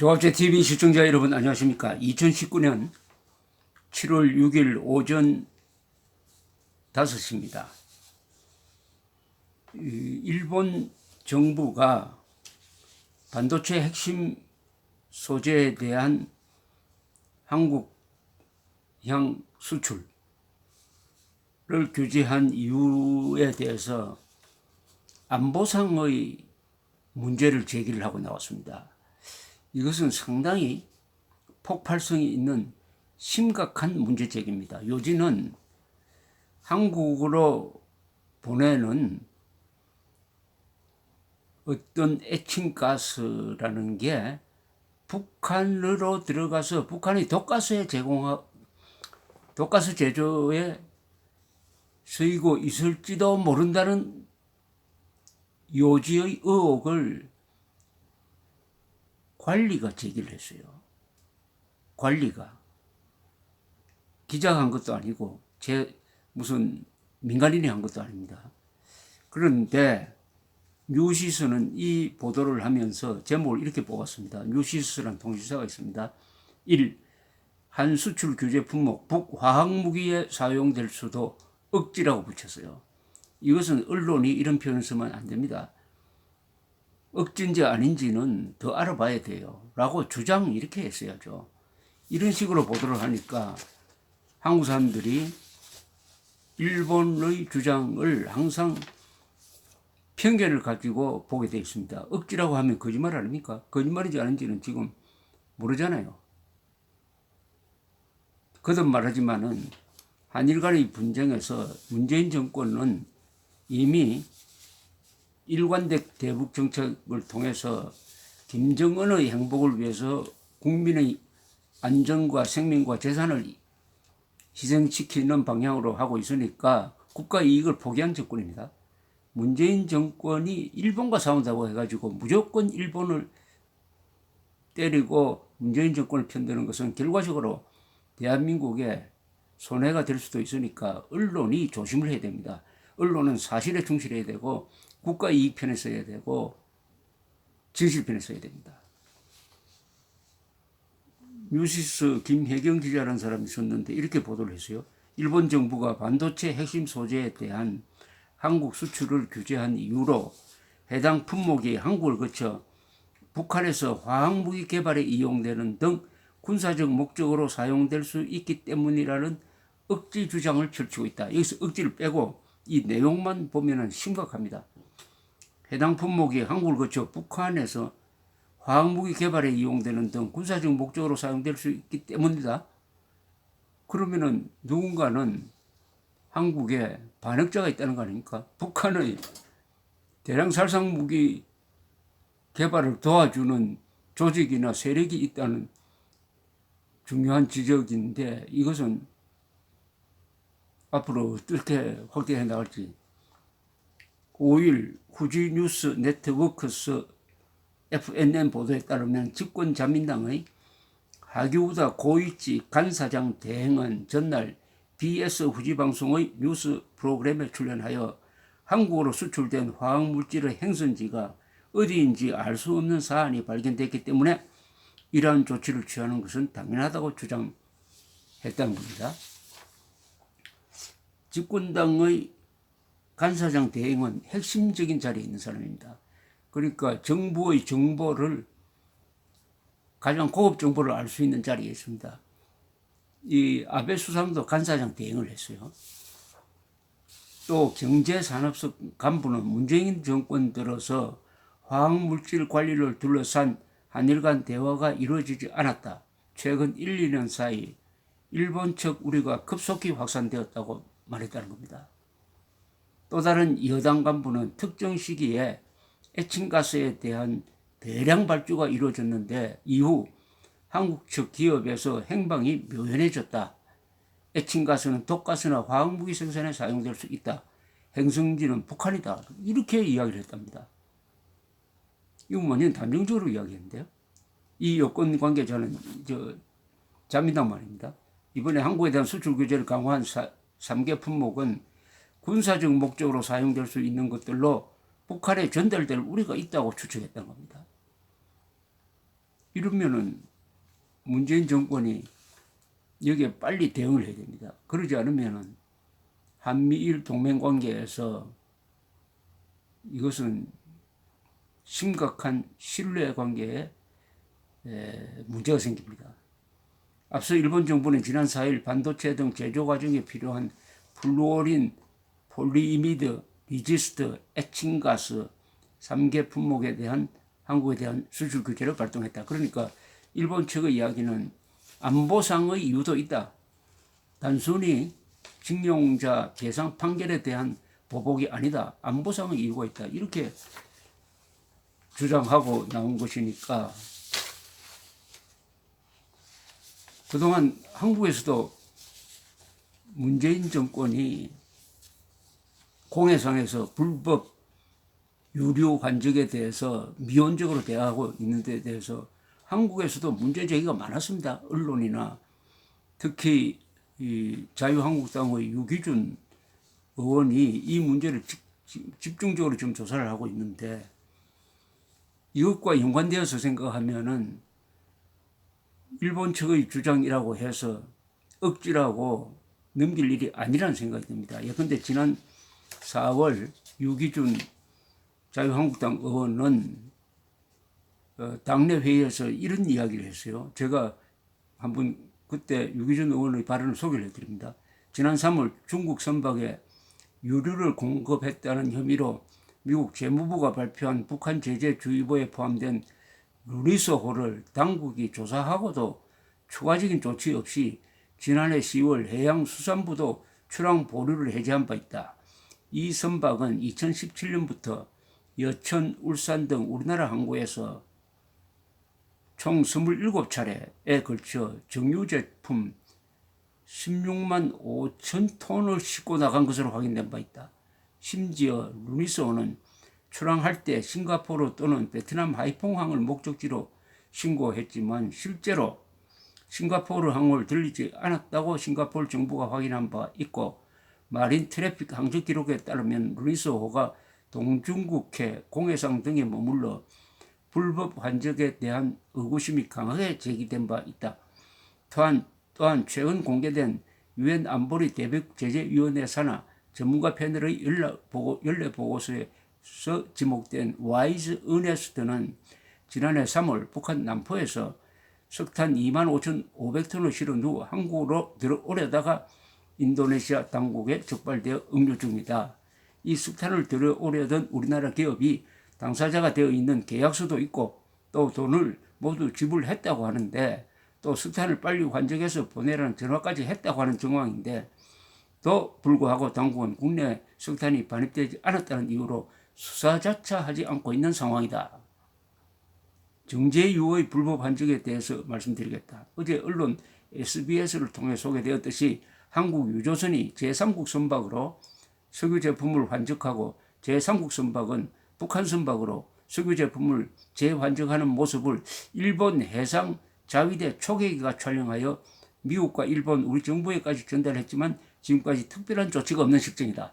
조합제TV 시청자 여러분 안녕하십니까. 2019년 7월 6일 오전 5시입니다. 일본 정부가 반도체 핵심 소재에 대한 한국향 수출을 규제한 이유에 대해서 안보상의 문제를 제기를 하고 나왔습니다. 이것은 상당히 폭발성이 있는 심각한 문제제기입니다. 요지는 한국으로 보내는 어떤 에칭가스라는 게 북한으로 들어가서 북한이 독가스 제조에 쓰이고 있을지도 모른다는 요지의 의혹을 관리가 제기를 했어요. 관리가. 기자가 한 것도 아니고 무슨 민간인이 한 것도 아닙니다. 그런데 뉴시스는 이 보도를 하면서 제목을 이렇게 뽑았습니다. 뉴시스라는 통신사가 있습니다. 1. 한 수출 규제 품목 북화학무기에 사용될 수도 억지라고 붙였어요. 이것은 언론이 이런 표현을 쓰면 안 됩니다. 억지인지 아닌지는 더 알아봐야 돼요. 라고 주장 이렇게 했어야죠. 이런 식으로 보도를 하니까 한국 사람들이 일본의 주장을 항상 편견을 가지고 보게 되어 있습니다. 억지라고 하면 거짓말 아닙니까? 거짓말인지 아닌지는 지금 모르잖아요. 거듭 말하지만은 한일 간의 분쟁에서 문재인 정권은 이미 일관된 대북 정책을 통해서 김정은의 행복을 위해서 국민의 안전과 생명과 재산을 희생시키는 방향으로 하고 있으니까 국가 이익을 포기한 정권입니다. 문재인 정권이 일본과 싸운다고 해가지고 무조건 일본을 때리고 문재인 정권을 편드는 것은 결과적으로 대한민국에 손해가 될 수도 있으니까 언론이 조심을 해야 됩니다. 언론은 사실에 충실해야 되고 국가 이익 편에 서야 되고 진실 편에 서야 됩니다. 뉴시스 김혜경 기자라는 사람이 있었는데 이렇게 보도를 했어요. 일본 정부가 반도체 핵심 소재에 대한 한국 수출을 규제한 이유로 해당 품목이 한국을 거쳐 북한에서 화학무기 개발에 이용되는 등 군사적 목적으로 사용될 수 있기 때문이라는 억지 주장을 펼치고 있다. 여기서 억지를 빼고 이 내용만 보면은 심각합니다. 해당 품목이 한국을 거쳐 북한에서 화학무기 개발에 이용되는 등 군사적 목적으로 사용될 수 있기 때문이다. 그러면은 누군가는 한국에 반역자가 있다는 거 아닙니까? 북한의 대량 살상 무기 개발을 도와주는 조직이나 세력이 있다는 중요한 지적인데 이것은 앞으로 어떻게 확대해 나갈지. 5일 후지 뉴스 네트워크스 FNN 보도에 따르면 집권자민당의 하기우다 고이치 간사장 대행은 전날 BS 후지방송의 뉴스 프로그램에 출연하여 한국으로 수출된 화학물질의 행선지가 어디인지 알 수 없는 사안이 발견됐기 때문에 이러한 조치를 취하는 것은 당연하다고 주장했다는 겁니다. 집권당의 간사장 대행은 핵심적인 자리에 있는 사람입니다. 그러니까 정부의 정보를 가장 고급 정보를 알 수 있는 자리에 있습니다. 이 아베 수상도 간사장 대행을 했어요. 또 경제산업석 간부는 문재인 정권 들어서 화학물질 관리를 둘러싼 한일 간 대화가 이루어지지 않았다. 최근 1, 2년 사이 일본 측 우려가 급속히 확산되었다고 말했다는 겁니다. 또 다른 여당 간부는 특정 시기에 에칭가스에 대한 대량 발주가 이루어졌는데 이후 한국 측 기업에서 행방이 묘연해졌다. 에칭가스는 독가스나 화학무기 생산에 사용될 수 있다. 행성지는 북한이다. 이렇게 이야기를 했답니다. 이건 완전 단정적으로 이야기했는데요. 이 여권 관계자는 자민당 말입니다. 이번에 한국에 대한 수출 규제를 강화한 3개 품목은 군사적 목적으로 사용될 수 있는 것들로 북한에 전달될 우려가 있다고 추측했던 겁니다. 이러면은 문재인 정권이 여기에 빨리 대응을 해야 됩니다. 그러지 않으면은 한미일 동맹관계에서 이것은 심각한 신뢰관계에 문제가 생깁니다. 앞서 일본 정부는 지난 4일 반도체 등 제조 과정에 필요한 플루오린, 폴리이미드, 리지스트, 에칭가스 3개 품목에 대한 한국에 대한 수출 규제를 발동했다. 그러니까 일본 측의 이야기는 안보상의 이유도 있다. 단순히 징용자 배상 판결에 대한 보복이 아니다. 안보상의 이유가 있다. 이렇게 주장하고 나온 것이니까 그동안 한국에서도 문재인 정권이 공해상에서 불법 유류 환적에 대해서 미온적으로 대하고 있는 데 대해서 한국에서도 문제 제기가 많았습니다. 언론이나 특히 이 자유한국당의 유기준 의원이 이 문제를 집중적으로 좀 조사를 하고 있는데 이것과 연관되어서 생각하면은 일본 측의 주장이라고 해서 억지라고 넘길 일이 아니라는 생각이 듭니다. 예컨대 지난 4월 유기준 자유한국당 의원은 당내 회의에서 이런 이야기를 했어요. 제가 한번 그때 유기준 의원의 발언을 소개를 해드립니다. 지난 3월 중국 선박에 유류를 공급했다는 혐의로 미국 재무부가 발표한 북한 제재 주의보에 포함된 루리소호를 당국이 조사하고도 추가적인 조치 없이 지난해 10월 해양수산부도 출항 보류를 해제한 바 있다. 이 선박은 2017년부터 여천, 울산 등 우리나라 항구에서 총 27차례에 걸쳐 정유 제품 16만 5천 톤을 싣고 나간 것으로 확인된 바 있다. 심지어 루니소호는 출항할 때 싱가포르 또는 베트남 하이퐁항을 목적지로 신고했지만 실제로 싱가포르 항을 들리지 않았다고 싱가포르 정부가 확인한 바 있고 마린 트래픽 항적 기록에 따르면 루니소호가 동중국해, 공해상 등에 머물러 불법 환적에 대한 의구심이 강하게 제기된 바 있다. 또한 최근 공개된 유엔 안보리 대북제재위원회 산하 전문가 패널의 연례 보고서에서 지목된 와이즈 어네스트는 지난해 3월 북한 남포에서 석탄 25,500톤을 실은 후 한국으로 들어오려다가 인도네시아 당국에 적발되어 억류 중이다. 이 석탄을 들어오려던 우리나라 기업이 당사자가 되어 있는 계약서도 있고 또 돈을 모두 지불했다고 하는데 또 석탄을 빨리 환적해서 보내라는 전화까지 했다고 하는 정황인데 또 불구하고 당국은 국내 석탄이 반입되지 않았다는 이유로 수사조차 하지 않고 있는 상황이다. 정제유의 불법 환적에 대해서 말씀드리겠다. 어제 언론 SBS를 통해 소개되었듯이 한국 유조선이 제3국 선박으로 석유 제품을 환적하고 제3국 선박은 북한 선박으로 석유 제품을 재환적하는 모습을 일본 해상 자위대 초계기가 촬영하여 미국과 일본 우리 정부에까지 전달했지만 지금까지 특별한 조치가 없는 실정이다.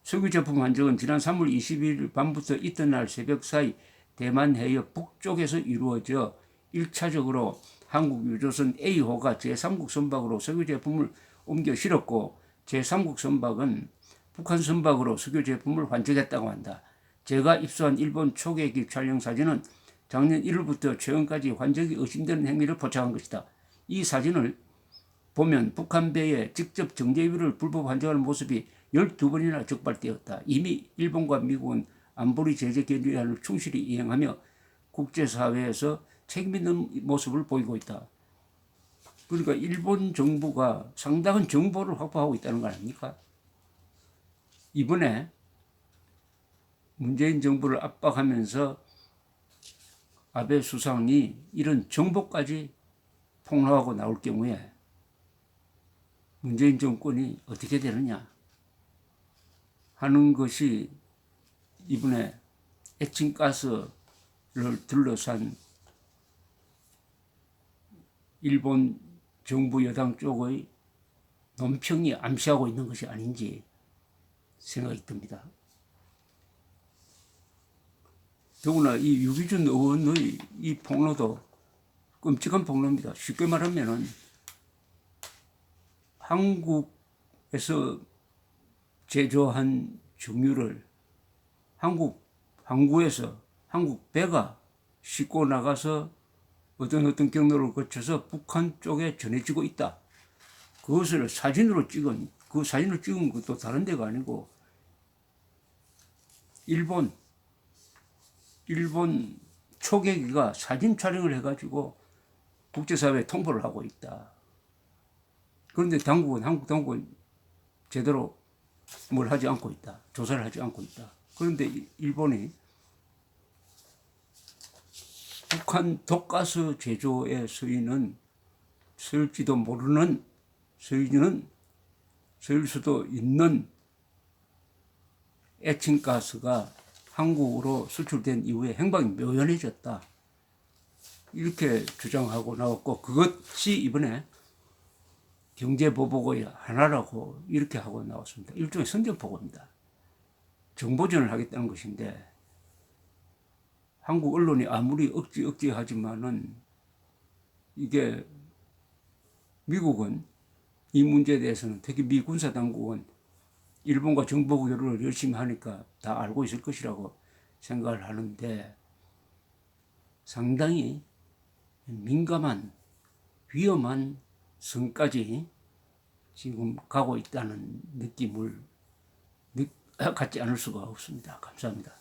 석유 제품 환적은 지난 3월 22일 밤부터 이튿날 새벽 사이 대만 해협 북쪽에서 이루어져 1차적으로 한국 유조선 A호가 제3국 선박으로 석유 제품을 옮겨 실었고 제3국 선박은 북한 선박으로 석유 제품을 환적했다고 한다. 제가 입수한 일본 초계기 촬영 사진은 작년 1월부터 최근까지 환적이 의심되는 행위를 포착한 것이다. 이 사진을 보면 북한 배에 직접 정제유를 불법 환적하는 모습이 12번이나 적발되었다. 이미 일본과 미국은 안보리 제재 결의안을 충실히 이행하며 국제사회에서 책임있는 모습을 보이고 있다. 그러니까 일본 정부가 상당한 정보를 확보하고 있다는 거 아닙니까? 이번에 문재인 정부를 압박하면서 아베 수상이 이런 정보까지 폭로하고 나올 경우에 문재인 정권이 어떻게 되느냐 하는 것이 이번에 에칭가스를 둘러싼 일본 정부 여당 쪽의 논평이 암시하고 있는 것이 아닌지 생각이 듭니다. 더구나 이 유기준 의원의 이 폭로도 끔찍한 폭로입니다. 쉽게 말하면은 한국에서 제조한 정유를 한국 항구에서 한국 배가 싣고 나가서 어떤 경로를 거쳐서 북한 쪽에 전해지고 있다. 그것을 사진으로 찍은, 그 사진을 찍은 것도 다른 데가 아니고 일본 초계기가 사진 촬영을 해가지고 국제사회에 통보를 하고 있다. 그런데 한국 당국은 제대로 뭘 하지 않고 있다. 조사를 하지 않고 있다. 그런데 일본이 북한 독가스 제조에 쓰일지도 모르는, 쓰일 수도 있는 에칭가스가 한국으로 수출된 이후에 행방이 묘연해졌다. 이렇게 주장하고 나왔고, 그것이 이번에 경제보복의 하나라고 이렇게 하고 나왔습니다. 일종의 선전포고입니다. 정보전을 하겠다는 것인데, 한국 언론이 아무리 억지하지만은 이게 미국은 이 문제에 대해서는, 특히 미 군사당국은 일본과 정보 교류를 열심히 하니까 다 알고 있을 것이라고 생각을 하는데, 상당히 민감한 위험한 선까지 지금 가고 있다는 느낌을 갖지 않을 수가 없습니다. 감사합니다.